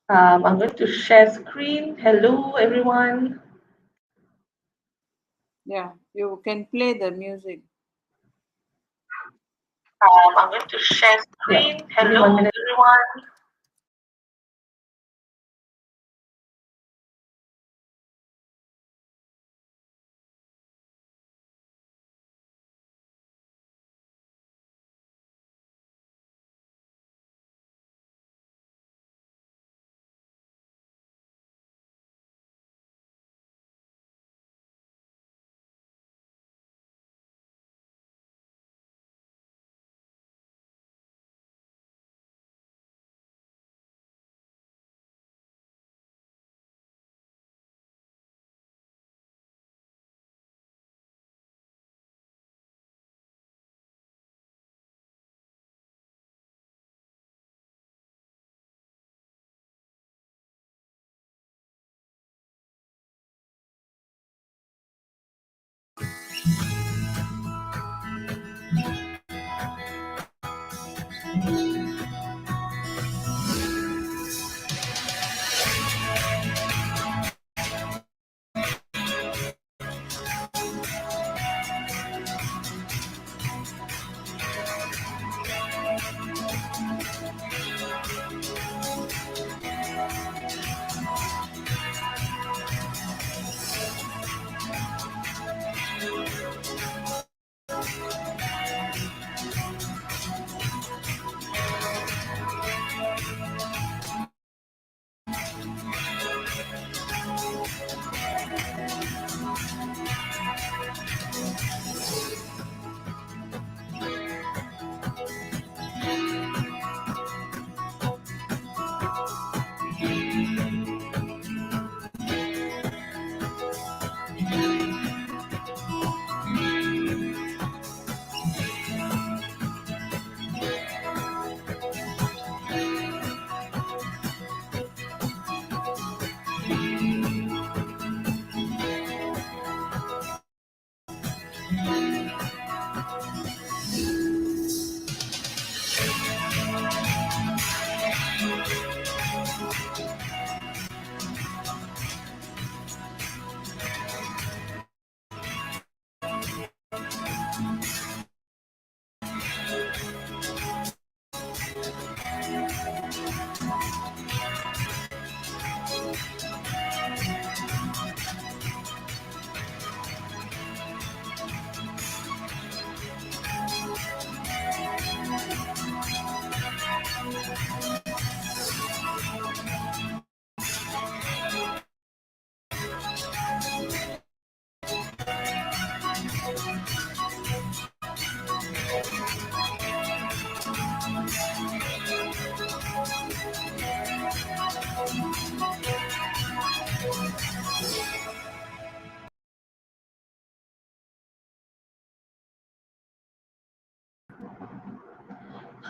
I'm going to share screen. Hello, everyone. Yeah, you can play the music. I'm going to share screen. Hello, everyone.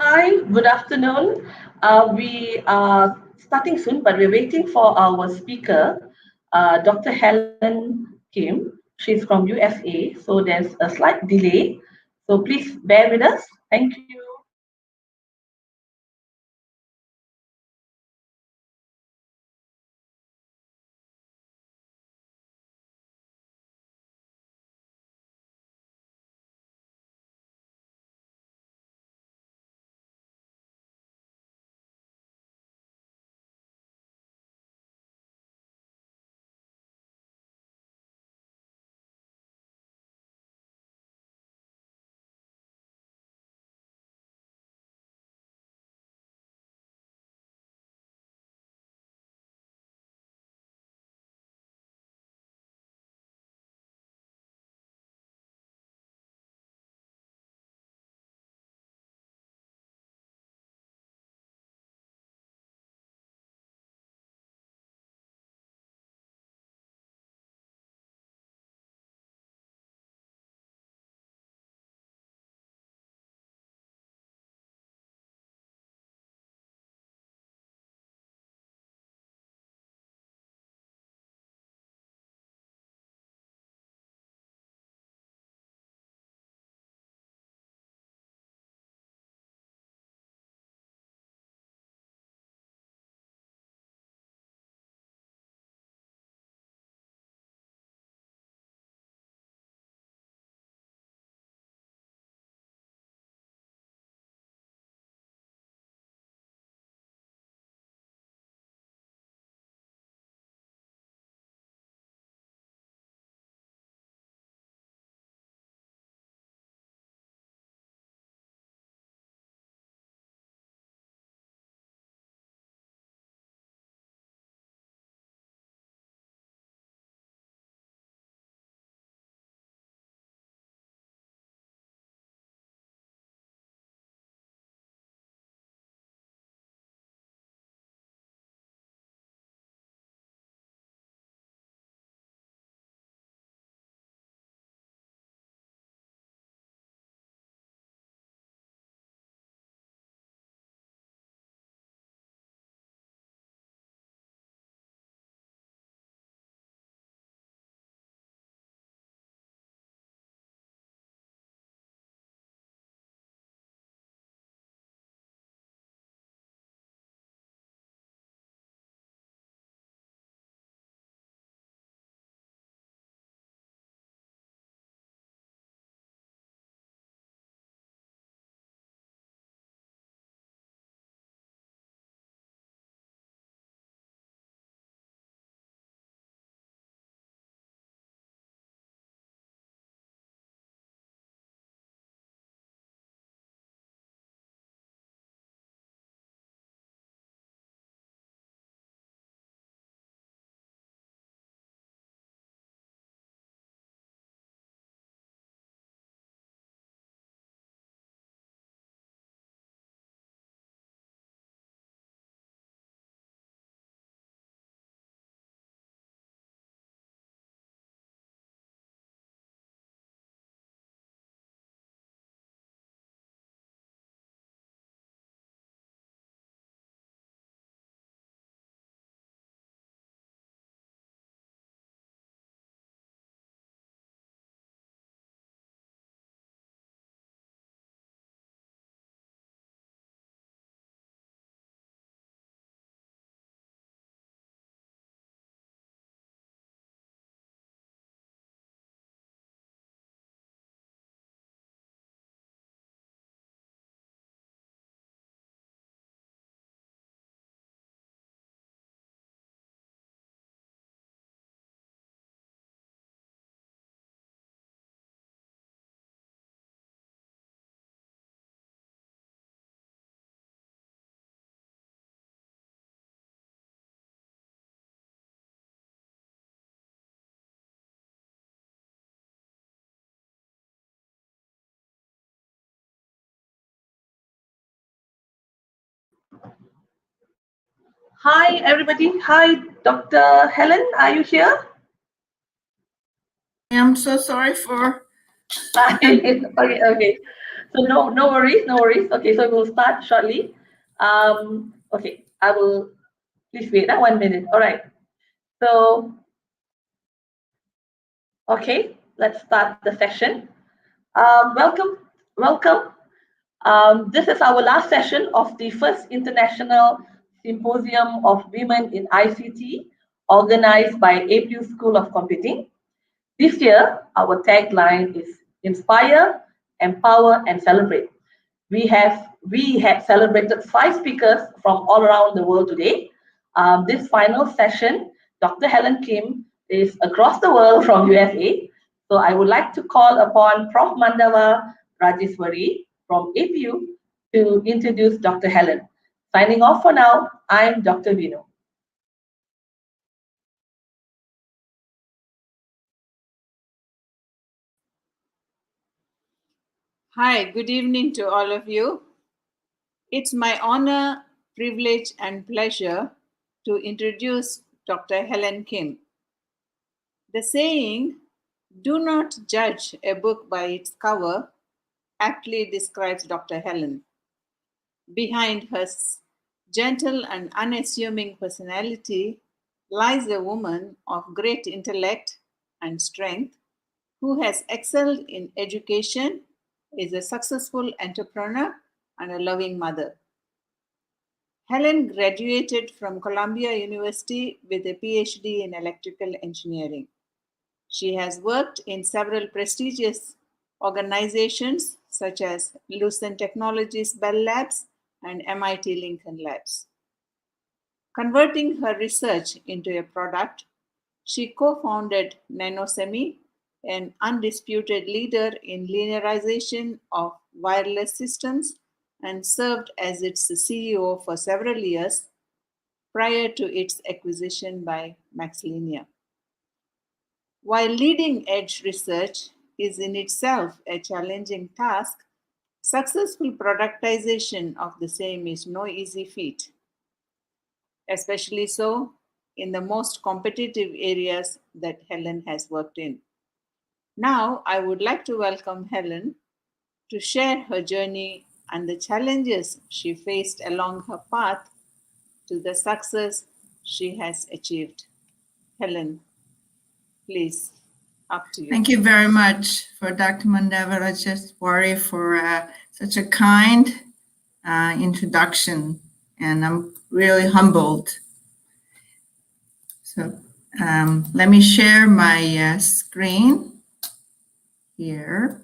Hi, good afternoon. We are starting soon, but we're waiting for our speaker, Dr. Helen Kim. She's from USA, so there's a slight delay. So please bear with us. Thank you. Hi, everybody. Hi, Dr. Helen. Are you here? I'm so sorry for. Okay. So no worries, no worries. Okay, so we'll start shortly. Okay, I will. Please wait. 1 minute. All right. So okay, let's start the session. Welcome. This is our last session of the first International Symposium of Women in ICT, organized by APU School of Computing. This year, our tagline is Inspire, Empower, and Celebrate. We had celebrated 5 speakers from all around the world today. This final session, Dr. Helen Kim is across the world from USA. So I would like to call upon Prof. Mandava Rajeswari from APU to introduce Dr. Helen. Signing off for now, I'm Dr. Vino. Hi, good evening to all of you. It's my honor, privilege, and pleasure to introduce Dr. Helen Kim. The saying, "Do not judge a book by its cover," aptly describes Dr. Helen. Behind her gentle and unassuming personality lies a woman of great intellect and strength who has excelled in education, is a successful entrepreneur, and a loving mother. Helen graduated from Columbia University with a PhD in electrical engineering. She has worked in several prestigious organizations such as Lucent Technologies Bell Labs and MIT Lincoln Labs. Converting her research into a product, she co-founded NanoSemi, an undisputed leader in linearisation of wireless systems, and served as its CEO for several years prior to its acquisition by MaxLinear. While leading-edge research is in itself a challenging task, successful productization of the same is no easy feat, especially so in the most competitive areas that Helen has worked in. Now, I would like to welcome Helen to share her journey and the challenges she faced along her path to the success she has achieved. Helen, please, up to you. Thank you very much for Dr. Mandava Rajeswari for such a kind introduction, and I'm really humbled. So let me share my screen here.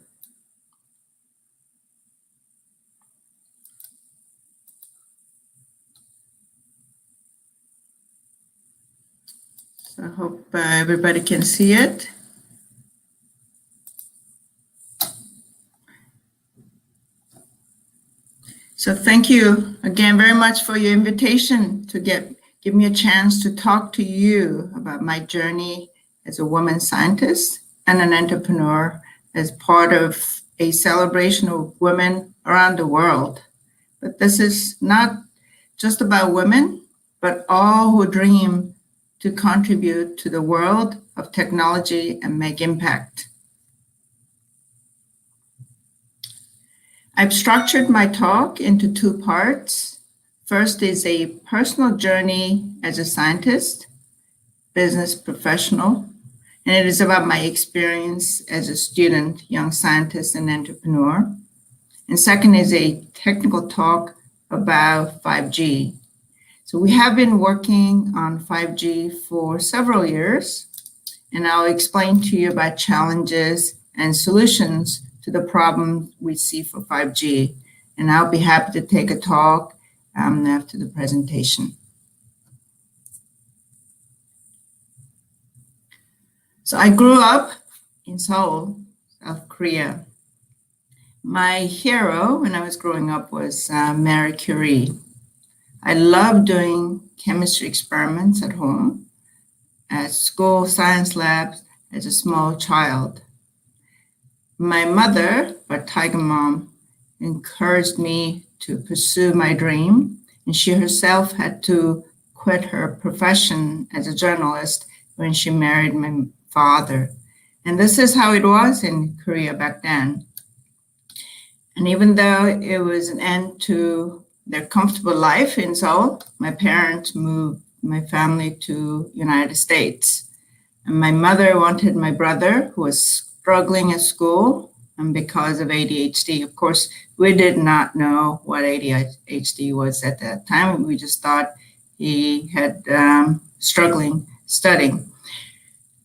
So I hope everybody can see it. So thank you again very much for your invitation to give me a chance to talk to you about my journey as a woman scientist and an entrepreneur as part of a celebration of women around the world. But this is not just about women, but all who dream to contribute to the world of technology and make impact. I've structured my talk into 2 parts. First is a personal journey as a scientist, business professional, and it is about my experience as a student, young scientist, and entrepreneur. And second is a technical talk about 5G. So we have been working on 5G for several years, and I'll explain to you about challenges and solutions to the problem we see for 5G. And I'll be happy to take a talk after the presentation. So I grew up in Seoul, South Korea. My hero when I was growing up was Marie Curie. I loved doing chemistry experiments at home, at school science labs as a small child. My mother, our tiger mom, encouraged me to pursue my dream and she herself had to quit her profession as a journalist when she married my father. And this is how it was in Korea back then. And even though it was an end to their comfortable life in Seoul, my parents moved my family to United States. And my mother wanted my brother, who was struggling at school, and because of ADHD. Of course, we did not know what ADHD was at that time. We just thought he had struggling studying.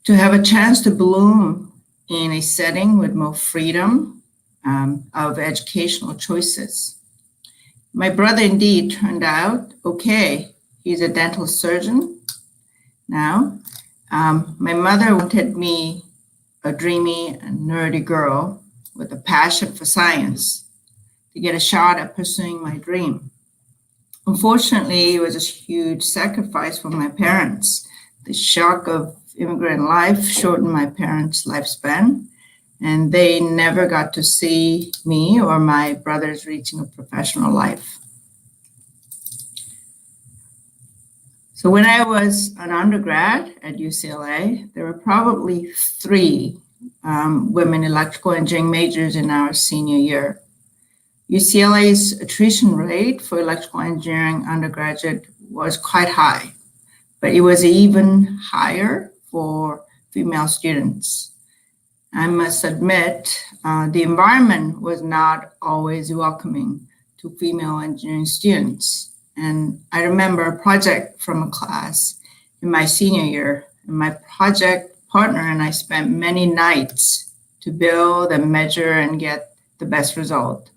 To have a chance to bloom in a setting with more freedom of educational choices. My brother indeed turned out okay. He's a dental surgeon now. My mother wanted me, a dreamy and nerdy girl with a passion for science, to get a shot at pursuing my dream. Unfortunately, it was a huge sacrifice for my parents. The shock of immigrant life shortened my parents' lifespan, and they never got to see me or my brothers reaching a professional life. So when I was an undergrad at UCLA, there were probably 3 women electrical engineering majors in our senior year. UCLA's attrition rate for electrical engineering undergraduate was quite high, but it was even higher for female students. I must admit, the environment was not always welcoming to female engineering students. And I remember a project from a class in my senior year, and my project partner and I spent many nights to build and measure and get the best result.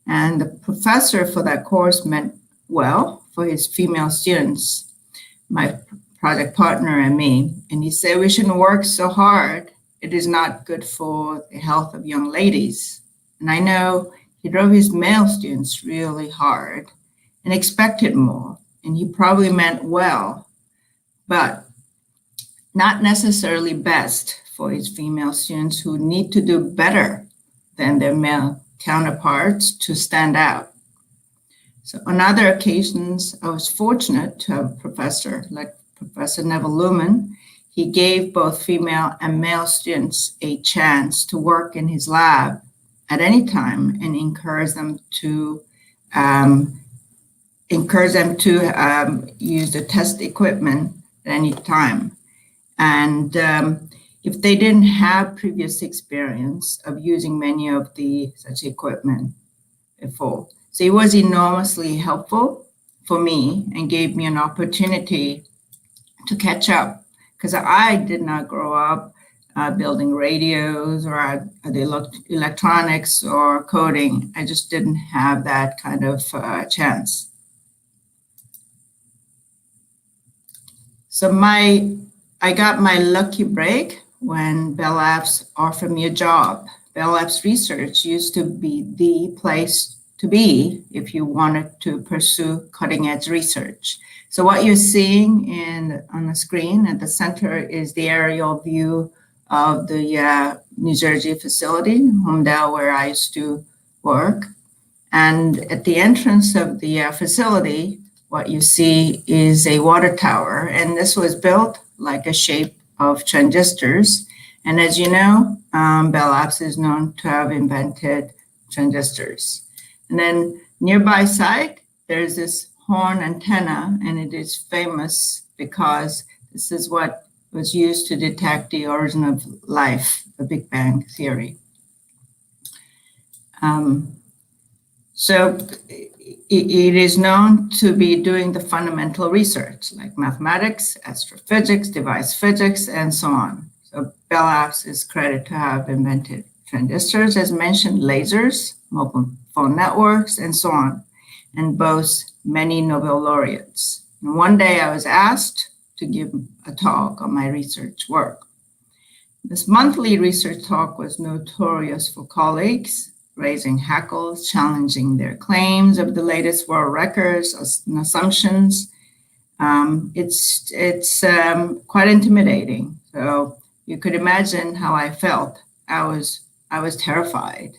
And the professor for that course meant well for his female students, my project partner and me. And he said, we shouldn't work so hard. It is not good for the health of young ladies. And I know he drove his male students really hard and expected more. And he probably meant well, but not necessarily best for his female students who need to do better than their male counterparts to stand out. So on other occasions, I was fortunate to have a professor like Professor Neville Luhman. He gave both female and male students a chance to work in his lab at any time and encourage them to use the test equipment at any time. And if they didn't have previous experience of using many of the such equipment before. So it was enormously helpful for me and gave me an opportunity to catch up, because I did not grow up building radios or the electronics or coding. I just didn't have that kind of chance. So I got my lucky break when Bell Labs offered me a job. Bell Labs research used to be the place to be if you wanted to pursue cutting edge research. So what you're seeing on the screen at the center is the aerial view of the New Jersey facility, Homedale, where I used to work. And at the entrance of the facility, what you see is a water tower. And this was built like a shape of transistors. And as you know, Bell Labs is known to have invented transistors. And then nearby site, there's this horn antenna, and it is famous because this is what was used to detect the origin of life, the Big Bang theory. So it is known to be doing the fundamental research like mathematics, astrophysics, device physics, and so on. So Bell Labs is credited to have invented transistors, as mentioned, lasers, mobile phone networks, and so on, and boasts many Nobel laureates. And one day I was asked to give a talk on my research work. This monthly research talk was notorious for colleagues raising hackles, challenging their claims of the latest world records and assumptions. It's quite intimidating. So you could imagine how I felt. I was terrified.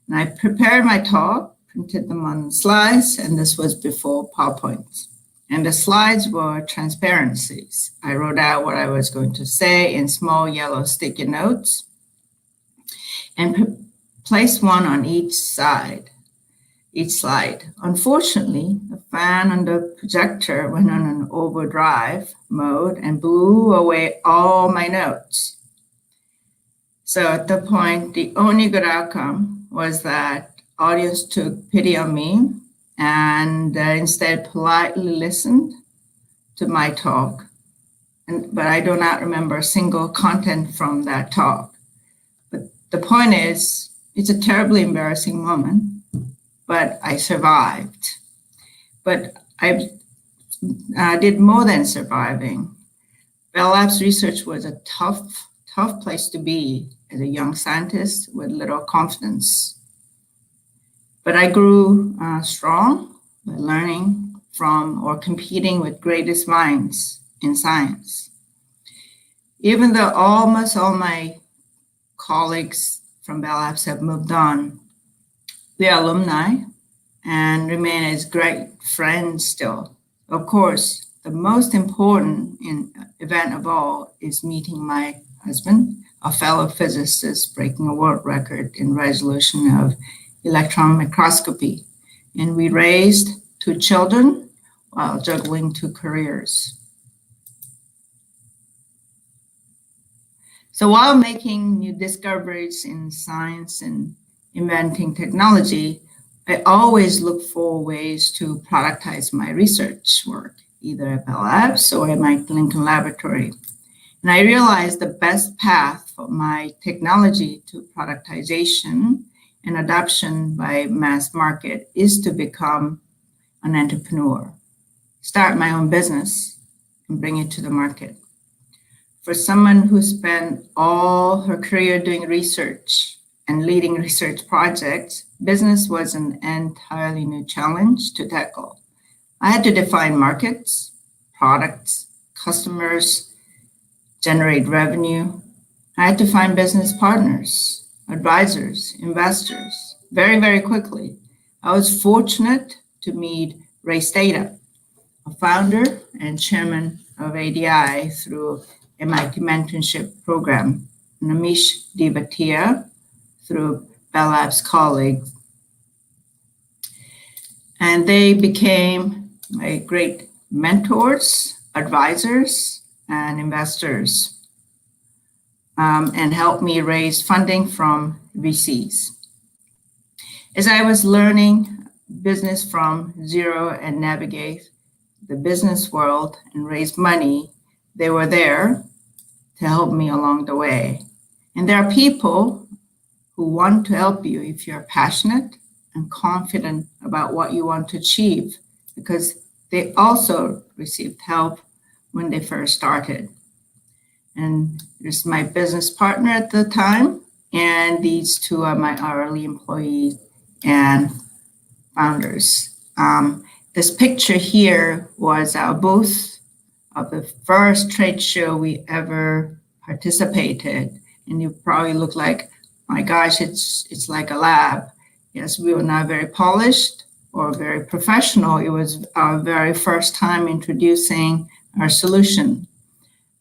And I prepared my talk printed them on slides, and this was before PowerPoint. And the slides were transparencies. I wrote out what I was going to say in small yellow sticky notes and placed one on each slide. Unfortunately, the fan on the projector went on an overdrive mode and blew away all my notes. So at the point, the only good outcome was that audience took pity on me and instead politely listened to my talk. But I do not remember a single content from that talk. But the point is, it's a terribly embarrassing moment, but I survived. But I did more than surviving. Bell Labs research was a tough place to be as a young scientist with little confidence. But I grew strong by learning from or competing with greatest minds in science. Even though almost all my colleagues from Bell Labs have moved on, we are alumni and remain as great friends still. Of course, the most important event of all is meeting my husband, a fellow physicist breaking a world record in resolution of electron microscopy. And we raised 2 children while juggling 2 careers. So while making new discoveries in science and inventing technology, I always look for ways to productize my research work, either at Bell Labs or at my Lincoln Laboratory. And I realized the best path for my technology to productization and adoption by mass market is to become an entrepreneur, start my own business, and bring it to the market. For someone who spent all her career doing research and leading research projects, business was an entirely new challenge to tackle. I had to define markets, products, customers, generate revenue. I had to find business partners, advisors, investors, very, very quickly. I was fortunate to meet Ray Stata, a founder and chairman of ADI through MIT mentorship program, and Amish Devatia through Bell Labs colleagues. And they became my great mentors, advisors, and investors, and helped me raise funding from VCs. As I was learning business from zero and navigate the business world and raise money, they were there to help me along the way. And there are people who want to help you if you're passionate and confident about what you want to achieve, because they also received help when they first started. And there's my business partner at the time, and these 2 are my hourly employees and founders. This picture here was our booth of the first trade show we ever participated. And you probably look like, my gosh, it's like a lab. Yes, we were not very polished or very professional. It was our very first time introducing our solution.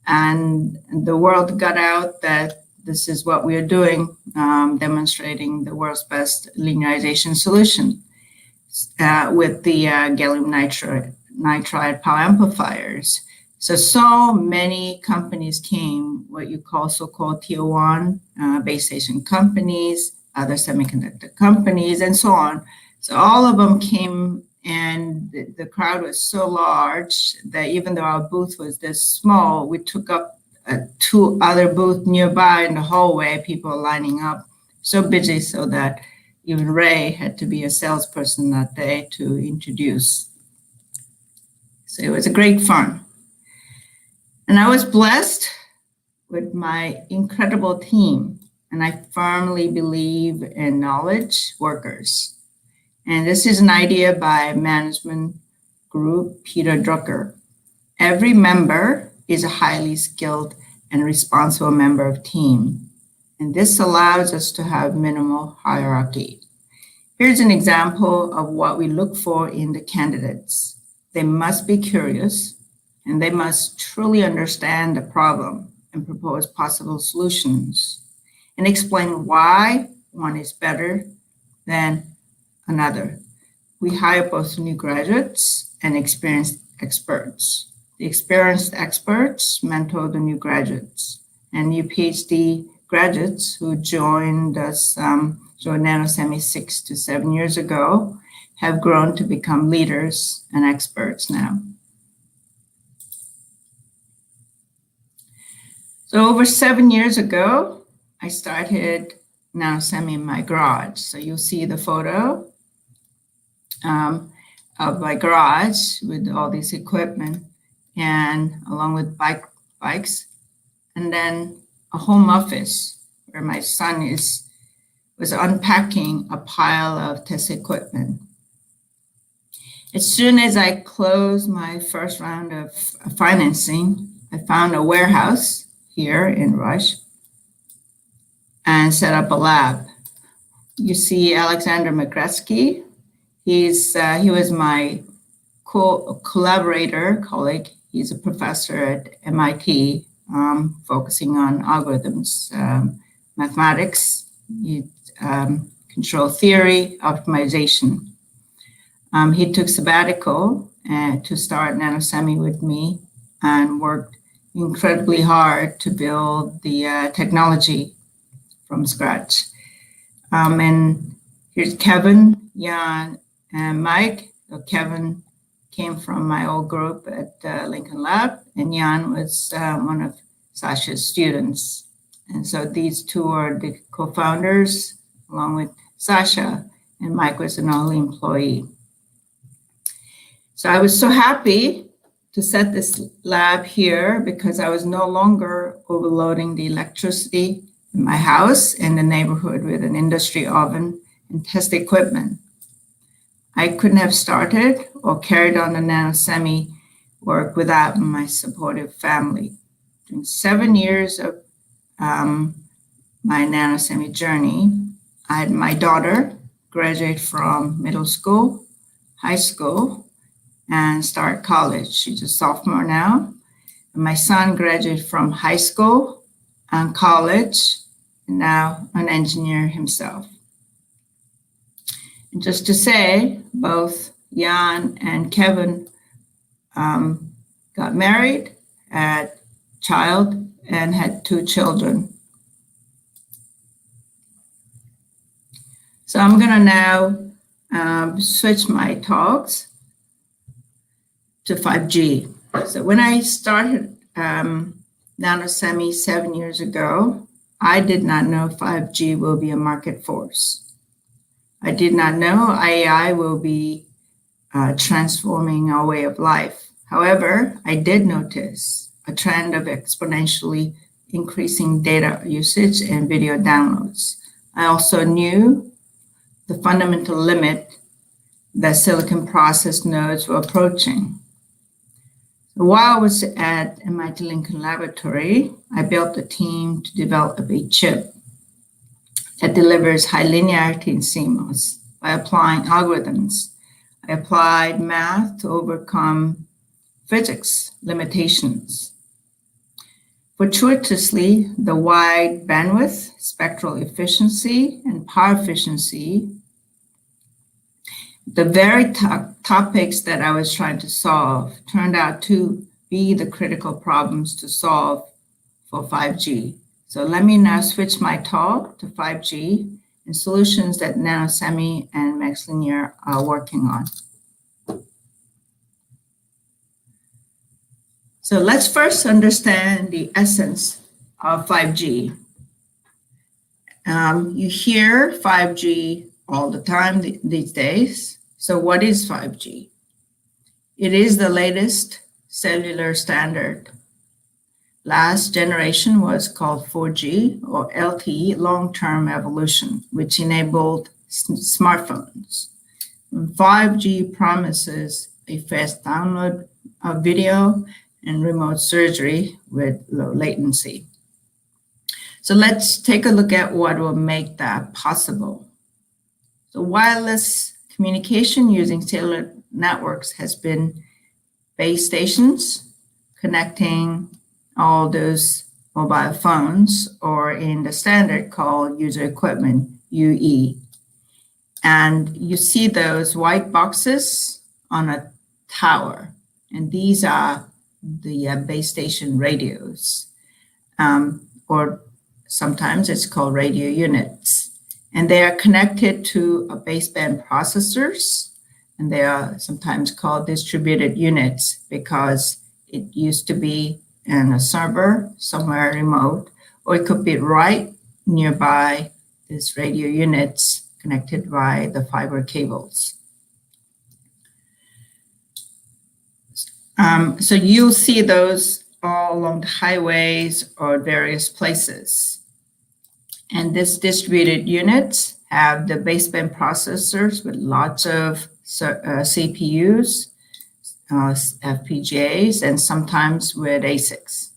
And the world got out that this is what we are doing, demonstrating the world's best linearisation solution with the gallium nitride power amplifiers. So many companies came, what you call so-called tier 1 base station companies, other semiconductor companies, and so on. So all of them came, and the crowd was so large that even though our booth was this small, we took up 2 other booths nearby in the hallway, people lining up, so busy so that even Ray had to be a salesperson that day to introduce. So it was a great fun. And I was blessed with my incredible team, and I firmly believe in knowledge workers. And this is an idea by management group Peter Drucker. Every member is a highly skilled and responsible member of team. And this allows us to have minimal hierarchy. Here's an example of what we look for in the candidates. They must be curious, and they must truly understand the problem and propose possible solutions and explain why one is better than another. We hire both new graduates and experienced experts. The experienced experts mentor the new graduates, and new PhD graduates who joined us, joined NanoSemi 6 to 7 years ago, have grown to become leaders and experts now. So over 7 years ago, I started NanoSemi in my garage. So you'll see the photo of my garage with all this equipment, and along with bikes, and then a home office where my son was unpacking a pile of test equipment. As soon as I closed my first round of financing, I found a warehouse here in Rush and set up a lab. You see Alexander McGresky. He was my colleague. He's a professor at MIT, focusing on algorithms, mathematics, control theory, optimization. He took sabbatical to start NanoSemi with me and worked incredibly hard to build the technology from scratch. And here's Kevin, Jan, and Mike. So Kevin came from my old group at Lincoln Lab, and Jan was one of Sasha's students. And so these two are the co-founders, along with Sasha, and Mike was an early employee. So I was so happy to set this lab here because I was no longer overloading the electricity in my house and the neighborhood with an industry oven and test equipment. I couldn't have started or carried on the NanoSemi work without my supportive family. During 7 years of my NanoSemi journey, I had my daughter graduate from middle school, high school, and start college. She's a sophomore now. And my son graduated from high school and college, and now an engineer himself. And just to say, both Jan and Kevin got married, had a child, and had 2 children. So I'm gonna now switch my talks to 5G. So when I started NanoSemi 7 years ago, I did not know 5G will be a market force. I did not know AI will be transforming our way of life. However, I did notice a trend of exponentially increasing data usage and video downloads. I also knew the fundamental limit that silicon process nodes were approaching. So while I was at MIT Lincoln Laboratory, I built a team to develop a chip that delivers high linearity in CMOS by applying algorithms. I applied math to overcome physics limitations. Fortuitously, the wide bandwidth, spectral efficiency, and power efficiency, the very topics that I was trying to solve turned out to be the critical problems to solve for 5G. So let me now switch my talk to 5G and solutions that NanoSemi and MaxLinear are working on. So let's first understand the essence of 5G. You hear 5G all the time these days. So what is 5G? It is the latest cellular standard. Last generation was called 4G or LTE, long-term evolution, which enabled smartphones. And 5G promises a fast download of video and remote surgery with low latency. So let's take a look at what will make that possible. So wireless communication using cellular networks has been base stations connecting all those mobile phones, or in the standard called user equipment, UE. And you see those white boxes on a tower. And these are the base station radios, or sometimes it's called radio units. And they are connected to a baseband processors, and they are sometimes called distributed units because it used to be in a server somewhere remote, or it could be right nearby these radio units connected by the fiber cables. So you'll see those all along the highways or various places. And these distributed units have the baseband processors with lots of CPUs, FPGAs, and sometimes with ASICs.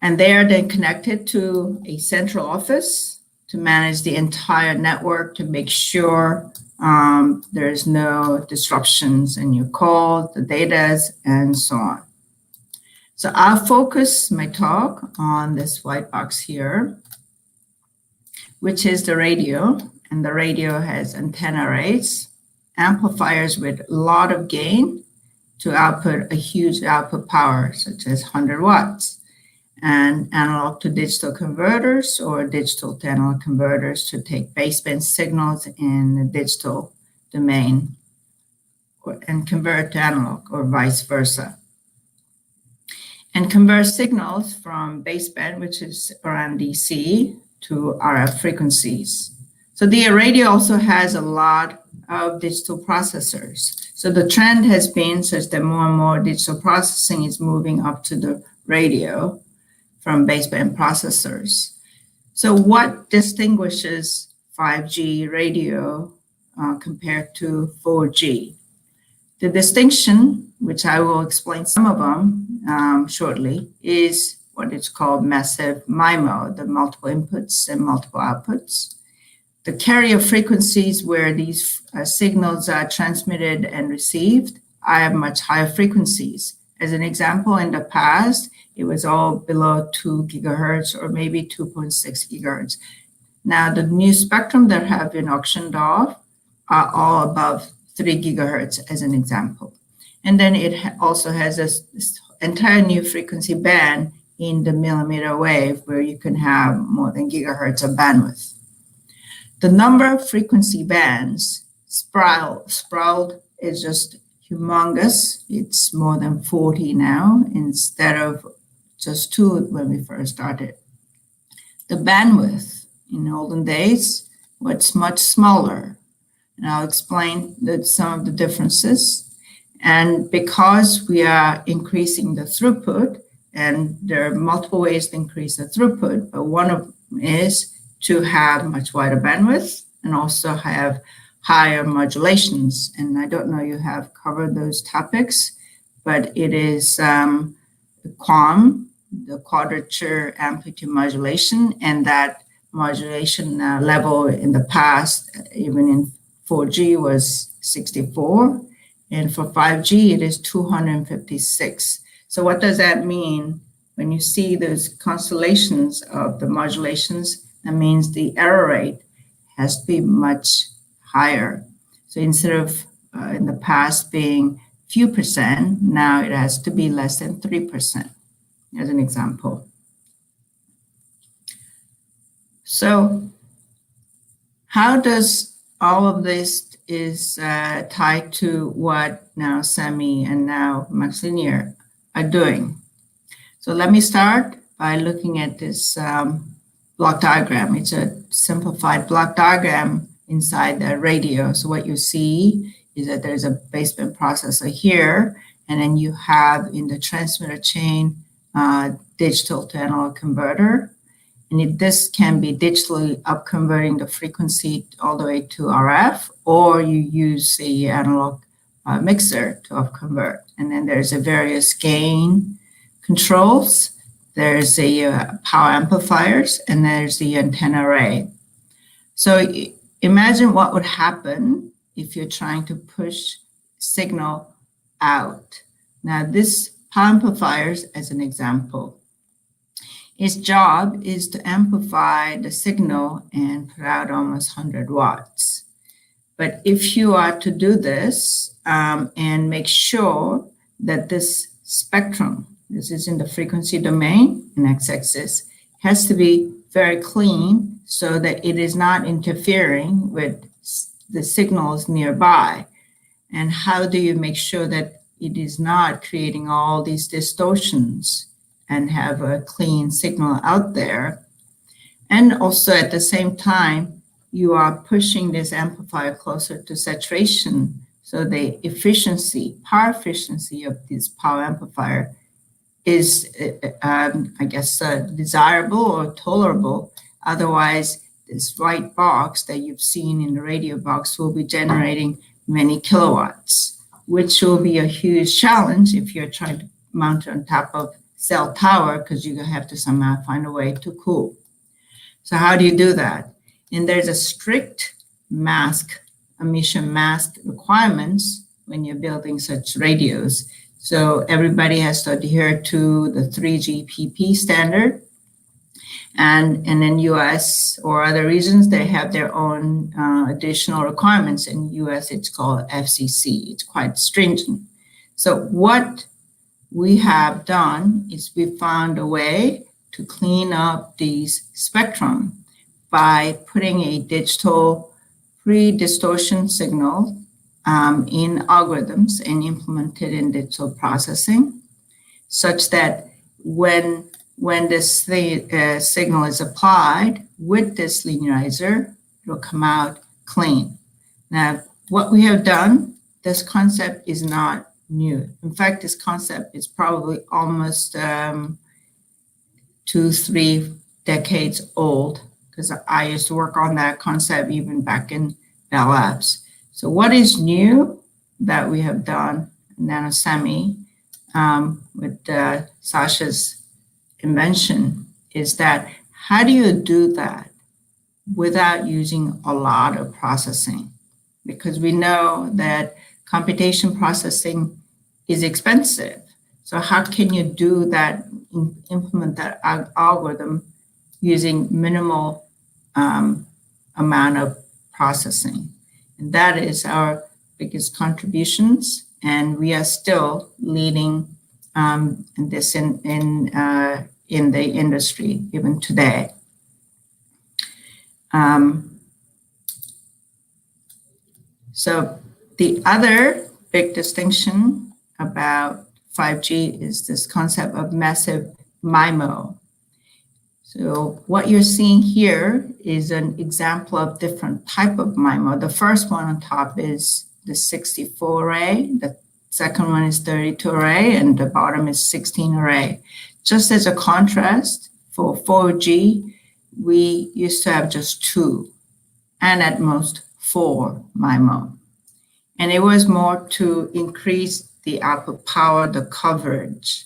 And they are then connected to a central office to manage the entire network to make sure there's no disruptions in your call, the data, and so on. So I'll focus my talk on this white box here, which is the radio. And the radio has antenna arrays, amplifiers with a lot of gain to output a huge output power, such as 100 watts, and analog to digital converters or digital to analog converters to take baseband signals in the digital domain and convert to analog or vice versa. And convert signals from baseband, which is around DC, to RF frequencies. So the radio also has a lot of digital processors. So the trend has been such that more and more digital processing is moving up to the radio from baseband processors. So what distinguishes 5G radio compared to 4G? The distinction, which I will explain some of them shortly, is what is called massive MIMO, the multiple inputs and multiple outputs. The carrier frequencies where these signals are transmitted and received are much higher frequencies. As an example, in the past, it was all below 2 gigahertz or maybe 2.6 gigahertz. Now, the new spectrum that have been auctioned off are all above 3 gigahertz, as an example. And then it also has this entire new frequency band in the millimeter wave where you can have more than gigahertz of bandwidth. The number of frequency bands sprawled is just humongous. It's more than 40 now instead of just 2 when we first started. The bandwidth in olden days was much smaller. And I'll explain some of the differences. And because we are increasing the throughput, and there are multiple ways to increase the throughput, but one of them is to have much wider bandwidth and also have higher modulations. And I don't know you have covered those topics, but it is the QAM, the quadrature amplitude modulation, and that modulation level in the past, even in 4G, was 64. And for 5G, it is 256. So what does that mean? When you see those constellations of the modulations, that means the error rate has to be much higher. So instead of in the past being few percent, now it has to be less than 3%, as an example. So how does all of this is tied to what NanoSemi and now MaxLinear are doing? So let me start by looking at this block diagram. It's a simplified block diagram inside the radio. So what you see is that there's a baseband processor here, and then you have in the transmitter chain digital to analog converter. And this can be digitally up converting the frequency all the way to RF, or you use the analog mixer to up convert. And then there's a various gain controls. There's the power amplifiers, and there's the antenna array. So imagine what would happen if you're trying to push signal out. Now, this power amplifiers, as an example, its job is to amplify the signal and put out almost 100 watts. But if you are to do this and make sure that this spectrum, this is in the frequency domain in x-axis, has to be very clean so that it is not interfering with the signals nearby. And how do you make sure that it is not creating all these distortions and have a clean signal out there? And also at the same time, you are pushing this amplifier closer to saturation. So the efficiency, power efficiency of this power amplifier is, I guess, desirable or tolerable. Otherwise, this white box that you've seen in the radio box will be generating many kilowatts, which will be a huge challenge if you're trying to mount it on top of cell tower, because you have to somehow find a way to cool. So how do you do that? And there's a strict emission mask requirements when you're building such radios. So everybody has to adhere to the 3GPP standard. And in US or other regions, they have their own additional requirements. In US, it's called FCC. It's quite stringent. So what we have done is we found a way to clean up these spectrum by putting a digital pre-distortion signal in algorithms and implemented in digital processing, such that when this signal is applied with this linearizer, it will come out clean. Now, what we have done, this concept is not new. In fact, this concept is probably almost 2-3 decades old, because I used to work on that concept even back in Bell Labs. So what is new that we have done in NanoSemi with Sasha's invention is that how do you do that without using a lot of processing? Because we know that computation processing is expensive. So how can you do that, implement that algorithm using minimal amount of processing? And that is our biggest contributions. And we are still leading this in the industry even today. So the other big distinction about 5G is this concept of massive MIMO. So what you're seeing here is an example of different type of MIMO. The first one on top is the 64 array. The second one is 32 array, and the bottom is 16 array. Just as a contrast, for 4G, we used to have just 2 and at most 4 MIMO. And it was more to increase the output power, the coverage.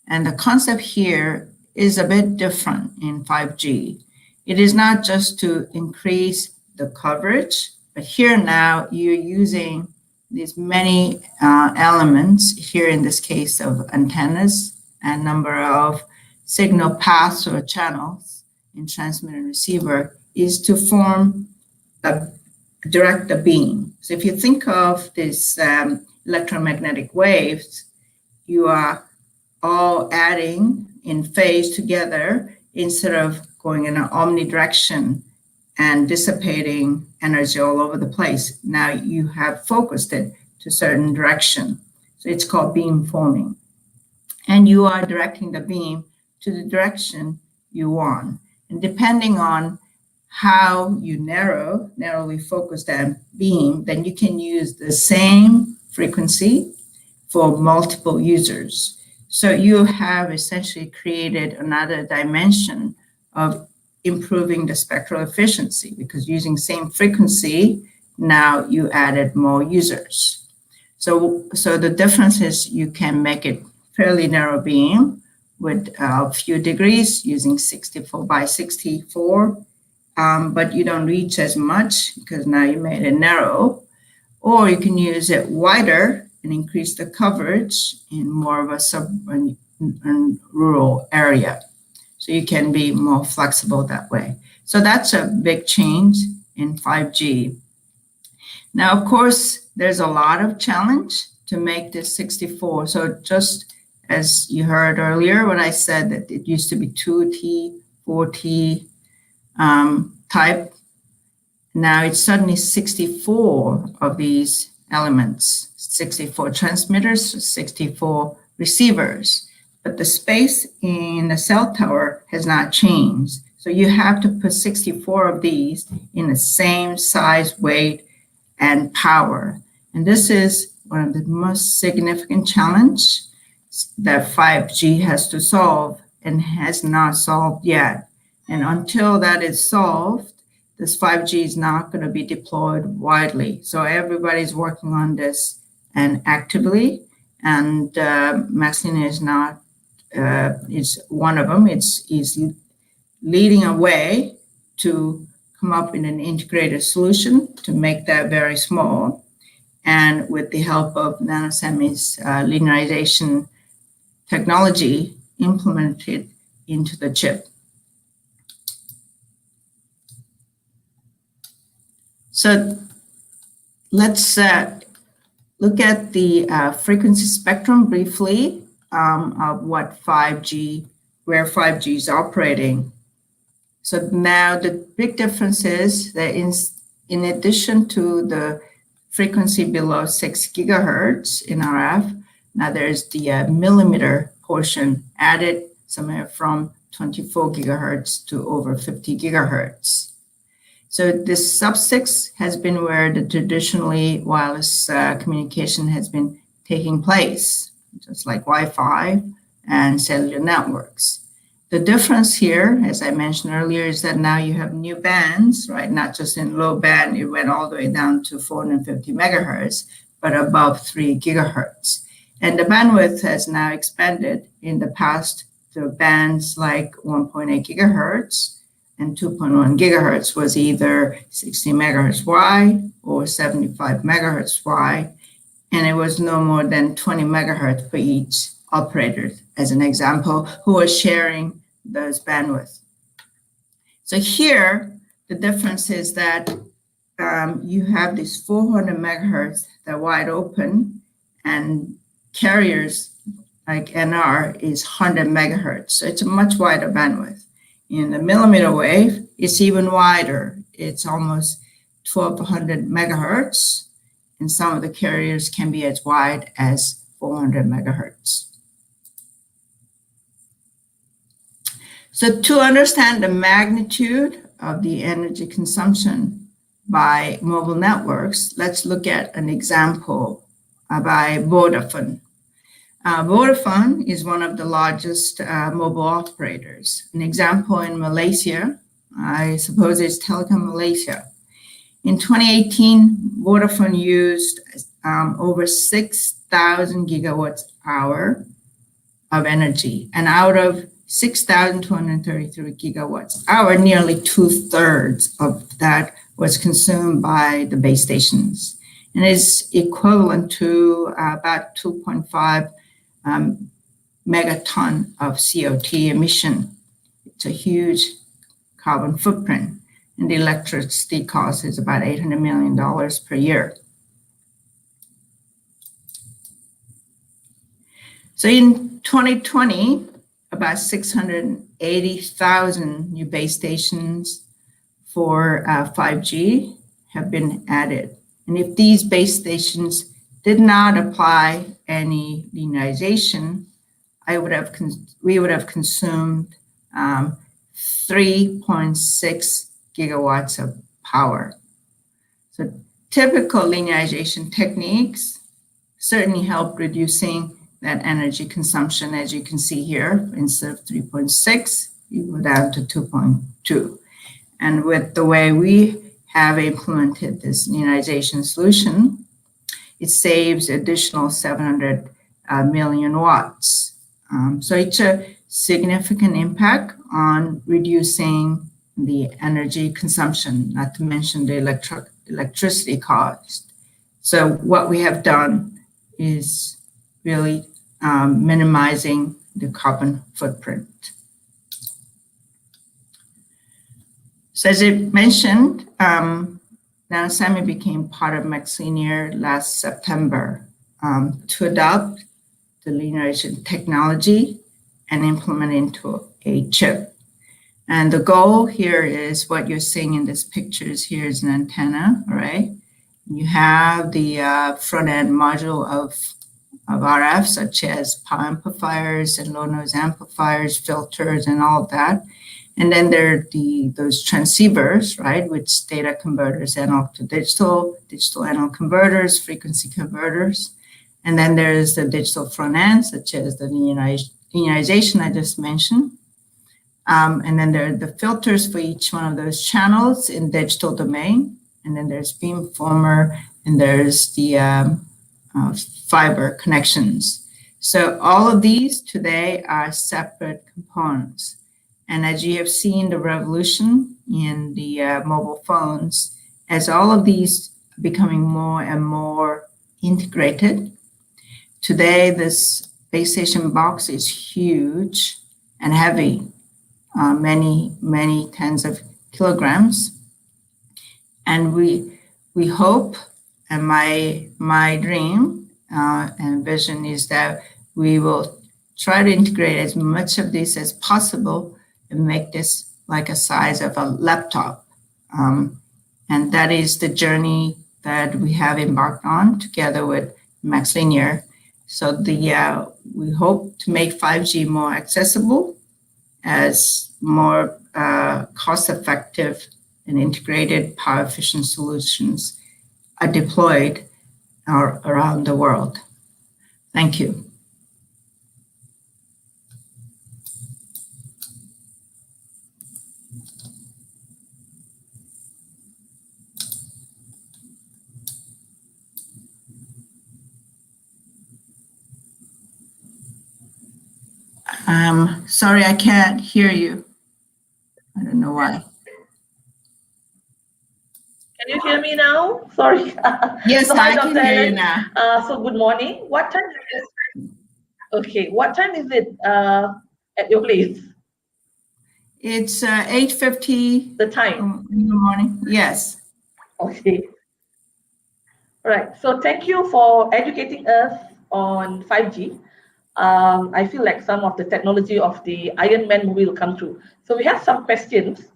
And the concept here is a bit different in 5G. It is not just to increase the coverage, but here now you're using these many elements, here in this case of antennas and number of signal paths or channels in transmitter and receiver, is to form direct a beam. So if you think of this electromagnetic waves, you are all adding in phase together instead of going in an omnidirection and dissipating energy all over the place. Now you have focused it to a certain direction. So it's called beam forming. And you are directing the beam to the direction you want. And depending on how you narrowly focus that beam, then you can use the same frequency for multiple users. So you have essentially created another dimension of improving the spectral efficiency, because using same frequency, now you added more users. So the difference is you can make it fairly narrow beam with a few degrees using 64 by 64 but you don't reach as much because now you made it narrow. Or you can use it wider and increase the coverage in more of a suburban and rural area. So you can be more flexible that way. So that's a big change in 5G. Now, of course, there's a lot of challenge to make this 64. So just as you heard earlier when I said that it used to be 2T, 4T type, now it's suddenly 64 of these elements, 64 transmitters, 64 receivers. But the space in the cell tower has not changed. So you have to put 64 of these in the same size, weight, and power. And this is one of the most significant challenge that 5G has to solve and has not solved yet. And until that is solved, this 5G is not going to be deployed widely. So everybody's working on this and actively, and Maxine is not, is one of them. It's leading a way to come up with an integrated solution to make that very small. And with the help of NanoSemi's linearisation technology implemented into the chip. So let's look at the frequency spectrum briefly of what 5G, where 5G is operating. So now the big difference is that in addition to the frequency below 6 gigahertz in RF, now there's the millimeter portion added somewhere from 24 gigahertz to over 50 gigahertz. So this sub-6 has been where the traditionally wireless communication has been taking place, just like Wi-Fi and cellular networks. The difference here, as I mentioned earlier, is that now you have new bands, right? Not just in low band, it went all the way down to 450 megahertz, but above 3 gigahertz. And the bandwidth has now expanded in the past to bands like 1.8 gigahertz, and 2.1 gigahertz was either 60 megahertz wide or 75 megahertz wide, and it was no more than 20 megahertz for each operator, as an example, who was sharing those bandwidth. So here, the difference is that you have these 400 megahertz that are wide open, and carriers like NR is 100 megahertz. So it's a much wider bandwidth. In the millimeter wave, it's even wider. It's almost 1200 megahertz, and some of the carriers can be as wide as 400 megahertz. So to understand the magnitude of the energy consumption by mobile networks, let's look at an example by Vodafone. Vodafone is one of the largest mobile operators. An example in Malaysia, I suppose it's Telekom Malaysia. In 2018, Vodafone used over 6,000 gigawatts hour of energy, and out of 6,233 gigawatts hour, nearly 2/3 of that was consumed by the base stations, and is equivalent to about 2.5 megaton of CO2 emission. It's a huge carbon footprint, and the electricity cost is about $800 million per year. So in 2020, about 680,000 new base stations for 5G have been added. And if these base stations did not apply any linearization, we would have consumed 3.6 gigawatts of power. So typical linearization techniques certainly help reducing that energy consumption. As you can see here, instead of 3.6, you go down to 2.2. And with the way we have implemented this linearization solution, it saves additional 700 million watts. So it's a significant impact on reducing the energy consumption, not to mention the electricity cost. So what we have done is really minimizing the carbon footprint. So as I mentioned, NanoSemi became part of MaxLinear last September to adopt the linearisation technology and implement it into a chip. And the goal here is what you're seeing in this pictures. Here is an antenna, all right? You have the front end module of RF, such as power amplifiers and low noise amplifiers, filters, and all of that. And then there are those transceivers, right, which data converters, analog to digital, digital analog converters, frequency converters. And then there's the digital front end, such as the linearization I just mentioned. And then there are the filters for each one of those channels in digital domain. And then there's beamformer, and there's the fiber connections. So all of these today are separate components. And as you have seen the revolution in the mobile phones, as all of these are becoming more and more integrated, today this base station box is huge and heavy, many tens of kilograms. And we hope, and my dream and vision is that we will try to integrate as much of this as possible and make this like a size of a laptop. And that is the journey that we have embarked on together with MaxLinear. So we hope to make 5G more accessible as more cost-effective and integrated power-efficient solutions are deployed around the world. Thank you. Sorry, I can't hear you. I don't know why. Can you hear me now? Sorry. Yes, so, I hi, can Dr. hear you Helen. now. So good morning. What time is it? Okay, what time is it at your place? It's 8:50. The time? In the morning. Yes. Okay. Right. So thank you for educating us on 5G. I feel like some of the technology of the Iron Man movie will come true. So we have some questions.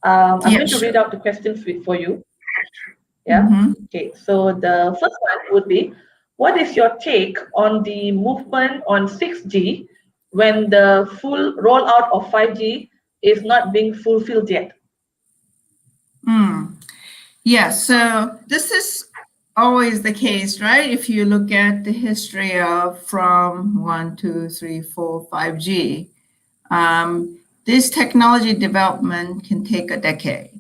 I'm going to read out the questions for you. Yeah. Mm-hmm. Okay. So the first one would be, what is your take on the movement on 6G when the full rollout of 5G is not being fulfilled yet? Yeah, so this is always the case, right? If you look at the history of from 1, 2, 3, 4, 5G, this technology development can take a decade.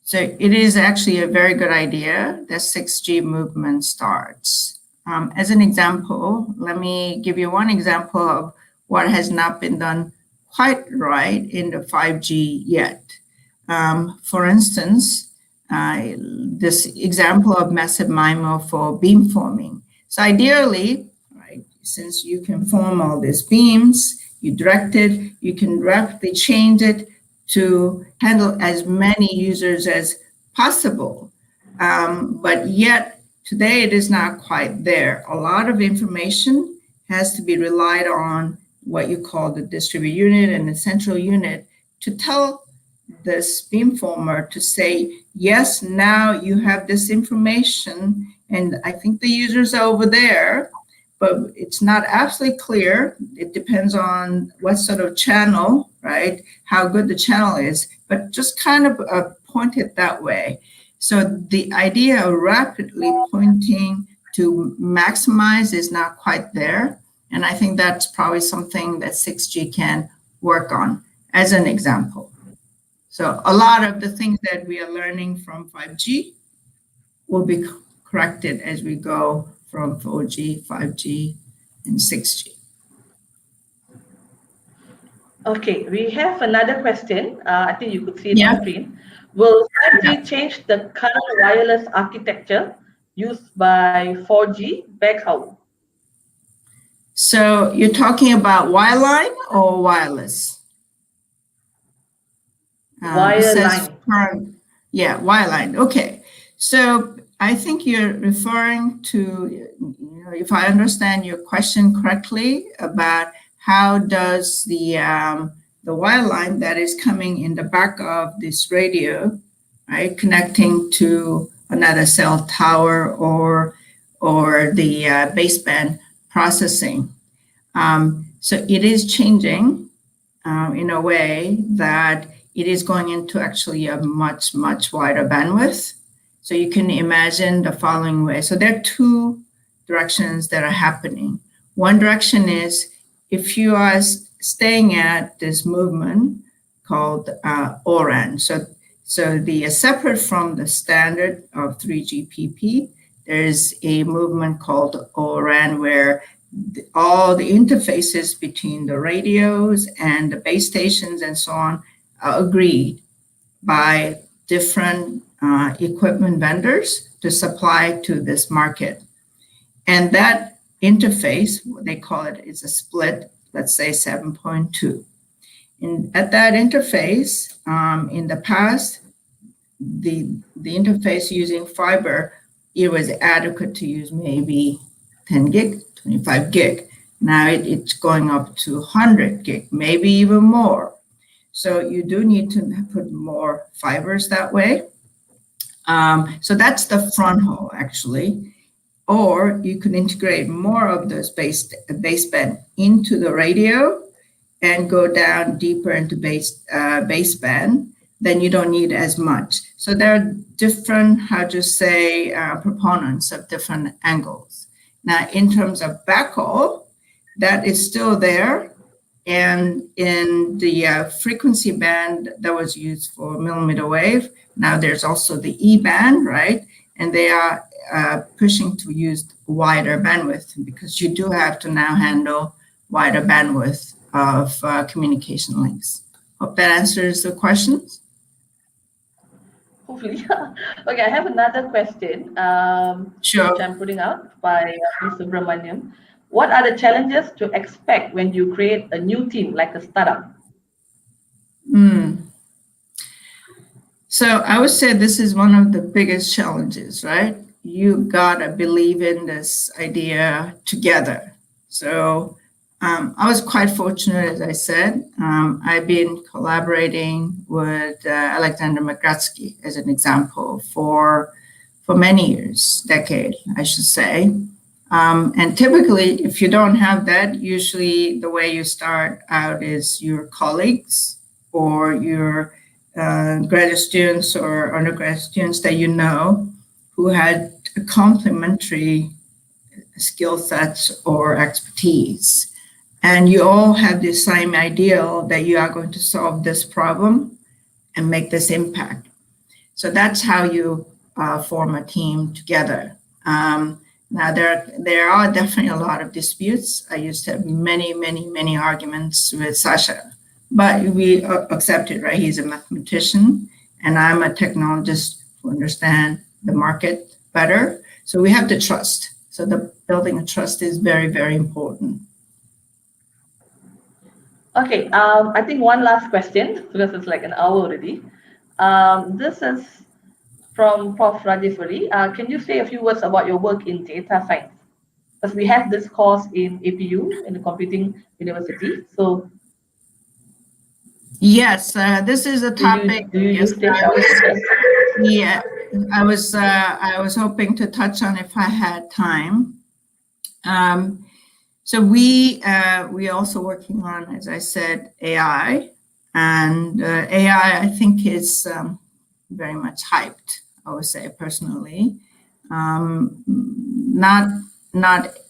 So it is actually a very good idea that 6G movement starts. As an example, let me give you one example of what has not been done quite right in the 5G yet. For instance, this example of massive MIMO for beamforming. So ideally, right, since you can form all these beams, you direct it, you can rapidly change it to handle as many users as possible. But yet, today it is not quite there. A lot of information has to be relied on what you call the distributed unit and the central unit to tell this beamformer to say, yes, now you have this information, and I think the users are over there, but it's not absolutely clear. It depends on what sort of channel, right? How good the channel is, but just kind of point it that way. So the idea of rapidly pointing to maximize is not quite there. And I think that's probably something that 6G can work on as an example. So a lot of the things that we are learning from 5G will be corrected as we go from 4G, 5G, and 6G. Okay, we have another question. I think you could see it Yeah. on screen. Will 5G change the current wireless architecture used by 4G backhaul? So you're talking about wireline or wireless? It says Wireline. current, yeah, wireline. Okay. So I think you're referring to, if I understand your question correctly, about how does the wireline that is coming in the back of this radio, right, connecting to another cell tower or the baseband processing. So it is changing in a way that it is going into actually a much, much wider bandwidth. So you can imagine the following way. So there are two directions that are happening. One direction is if you are staying at this movement called ORAN. So the separate from the standard of 3GPP, there's a movement called ORAN where all the interfaces between the radios and the base stations and so on are agreed by different equipment vendors to supply to this market. And that interface, what they call it, is a split, let's say 7.2. And at that interface, in the past, the interface using fiber, it was adequate to use maybe 10 gig, 25 gig. Now it's going up to 100 gig, maybe even more. So you do need to put more fibers that way. So that's the front haul, actually. Or you can integrate more of those baseband into the radio and go down deeper into baseband. Then you don't need as much. So there are different, proponents of different angles. Now, in terms of backhaul, that is still there. And in the frequency band that was used for millimeter wave, now there's also the E band, right? And they are pushing to use wider bandwidth because you do have to now handle wider bandwidth of communication links. Hope that answers the questions. Hopefully. Okay, I have another question, Sure. which I'm putting out by Ms. Subramaniam. What are the challenges to expect when you create a new team, like a startup? So I would say this is one of the biggest challenges, right? You gotta believe in this idea together. So I was quite fortunate, as I said. I've been collaborating with Alexander McGratsky, as an example, for many years, decade, I should say. And typically, if you don't have that, usually the way you start out is your colleagues or your graduate students or undergraduate students that you know who had complementary skill sets or expertise. And you all have the same ideal that you are going to solve this problem and make this impact. So that's how you form a team together. Now, there are definitely a lot of disputes. I used to have many arguments with Sasha, but we accept it, right? He's a mathematician, and I'm a technologist who understand the market better. So we have to trust. So the building of trust is very important. Okay, I think one last question, because it's like an hour already. This is from Prof. Rajeswari. Can you say a few words about your work in data science? Because we have this course in APU, in the Computing University. So yes, this is a topic. I was hoping to touch on if I had time. So we also working on, as I said, AI, and AI I think is very much hyped. I would say personally, not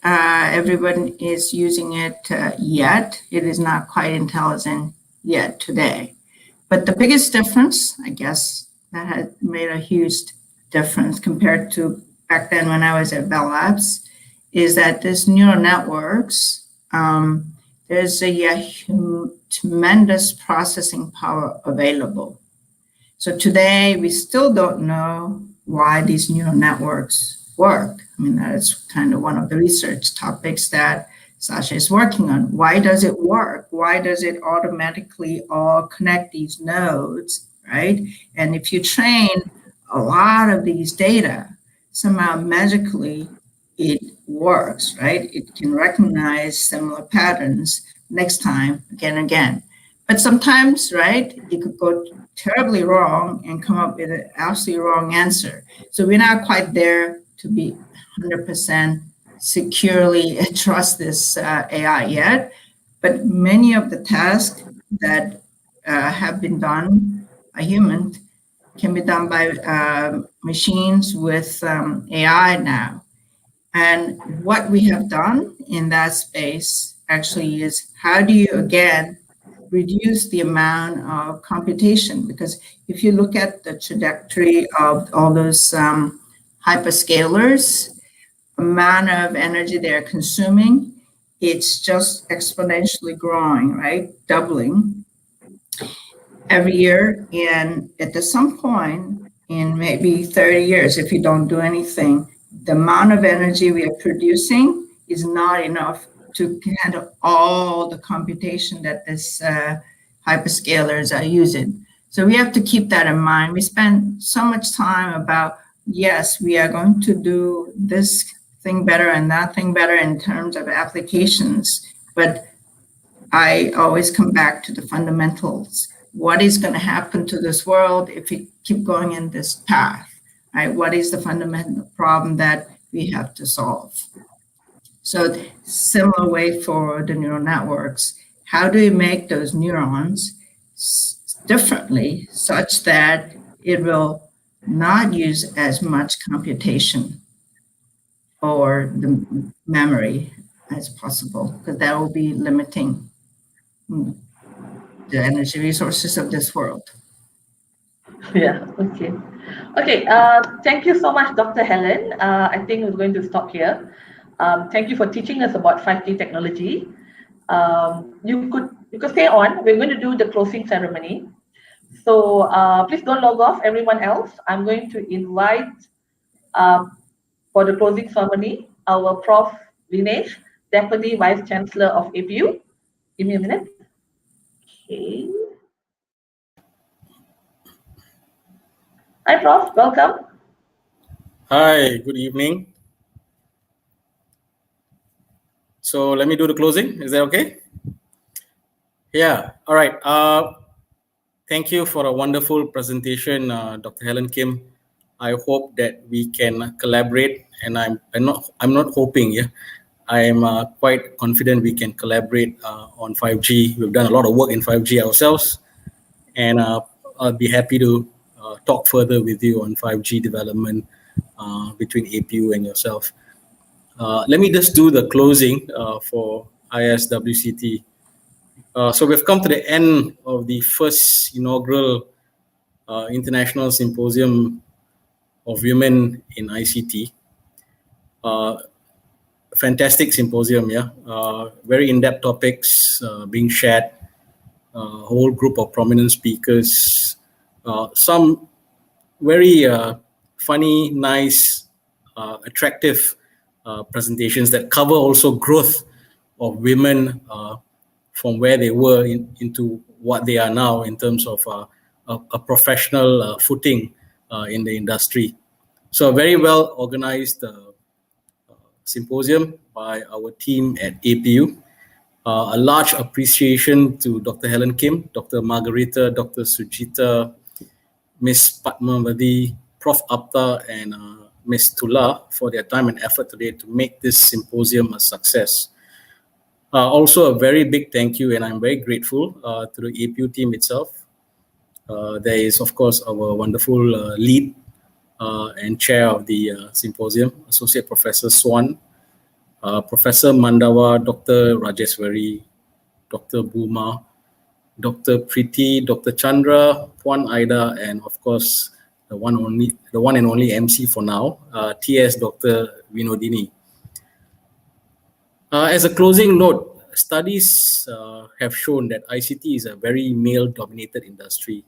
everyone is using it yet. It is not quite intelligent yet today. But the biggest difference, I guess, that had made a huge difference compared to back then when I was at Bell Labs, is that this neural networks, there's a tremendous processing power available. So today, we still don't know why these neural networks work. I mean, that is kind of one of the research topics that Sasha is working on. Why does it work? Why does it automatically all connect these nodes, right? And if you train a lot of these data, somehow magically it works, right? It can recognize similar patterns next time, again and again. But sometimes, right, it could go terribly wrong and come up with an absolutely wrong answer. So we're not quite there to be 100% securely trust this AI yet, but many of the tasks that have been done by humans can be done by machines with AI now. And what we have done in that space actually is, how do you, again, reduce the amount of computation? Because if you look at the trajectory of all those hyperscalers, amount of energy they're consuming, it's just exponentially growing, right? Doubling every year. And at some point in maybe 30 years, if you don't do anything, the amount of energy we are producing is not enough to handle all the computation that this hyperscalers are using. So we have to keep that in mind. We spend so much time about, yes, we are going to do this thing better and that thing better in terms of applications, but I always come back to the fundamentals. What is going to happen to this world if we keep going in this path, right? What is the fundamental problem that we have to solve? So similar way for the neural networks, how do you make those neurons differently such that it will not use as much computation or the memory as possible, because that will be limiting the energy resources of this world. Yeah, okay. Okay, thank you so much, Dr. Helen. I think we're going to stop here. Thank you for teaching us about 5G technology. You could stay on. We're going to do the closing ceremony. So please don't log off, everyone else. I'm going to invite for the closing ceremony our Prof. Vinesh, Deputy Vice Chancellor of APU. Give me a minute. Okay. Hi, Prof. Welcome. Hi, good evening. So let me do the closing. Is that okay? Yeah. All right. Thank you for a wonderful presentation, Dr. Helen Kim. I hope that we can collaborate, and I'm not hoping. Yeah, I am quite confident we can collaborate on 5G. We've done a lot of work in 5G ourselves, and I'll be happy to talk further with you on 5G development between APU and yourself. Let me just do the closing for ISWCT. So we've come to the end of the first inaugural International Symposium of Women in ICT. Fantastic symposium, yeah. Very in-depth topics being shared. A whole group of prominent speakers. Some very funny, nice, attractive presentations that cover also growth of women from where they were into what they are now in terms of a professional footing in the industry. So a very well organized symposium by our team at APU. A large appreciation to Dr. Helen Kim, Dr. Margarita, Dr. Sujita, Ms. Padmavati, Prof. Apta, and Ms. Tula for their time and effort today to make this symposium a success. Also, a very big thank you, and I'm very grateful to the APU team itself. There is, of course, our wonderful lead and chair of the symposium, Associate Professor Swan, Professor Mandava, Dr. Rajeswari, Dr. Bhuma, Dr. Preeti, Dr. Chandra, Puan Aida, and of course, the one and only MC for now, TS Dr. Vinodini. As a closing note, studies have shown that ICT is a very male-dominated industry.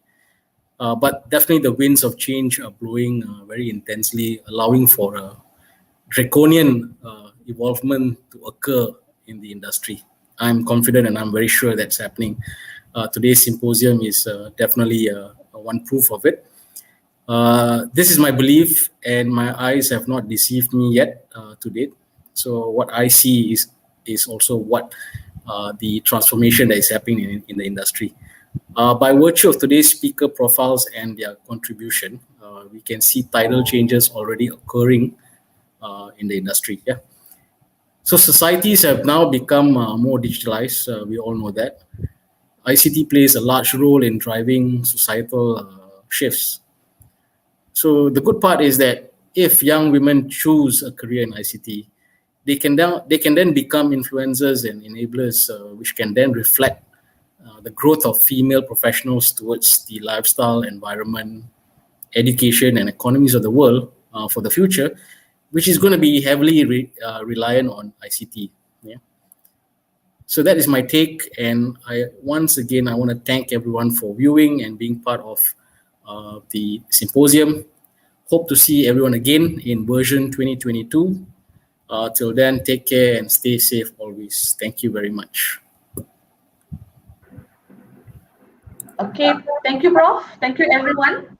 But definitely the winds of change are blowing very intensely, allowing for a draconian evolvement to occur in the industry. I'm confident and I'm very sure that's happening. Today's symposium is definitely one proof of it. This is my belief, and my eyes have not deceived me yet to date. So what I see is also what the transformation that is happening in the industry. By virtue of today's speaker profiles and their contribution, we can see tidal changes already occurring in the industry. Yeah. So societies have now become more digitalized. We all know that. ICT plays a large role in driving societal shifts. So the good part is that if young women choose a career in ICT, they can then become influencers and enablers, which can then reflect the growth of female professionals towards the lifestyle, environment, education, and economies of the world for the future, which is going to be heavily reliant on ICT. Yeah. So that is my take, and once again I want to thank everyone for viewing and being part of the symposium. Hope to see everyone again in version 2022. Till then, take care and stay safe always. Thank you very much. Okay, thank you, Prof. Thank you, everyone.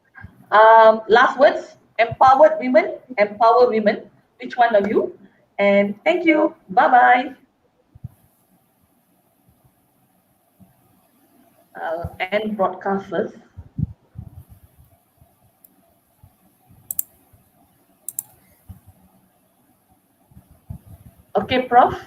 Last words: empowered women, empower women. Which one of you? And thank you. Bye bye. I'll end broadcast first. Okay, Prof.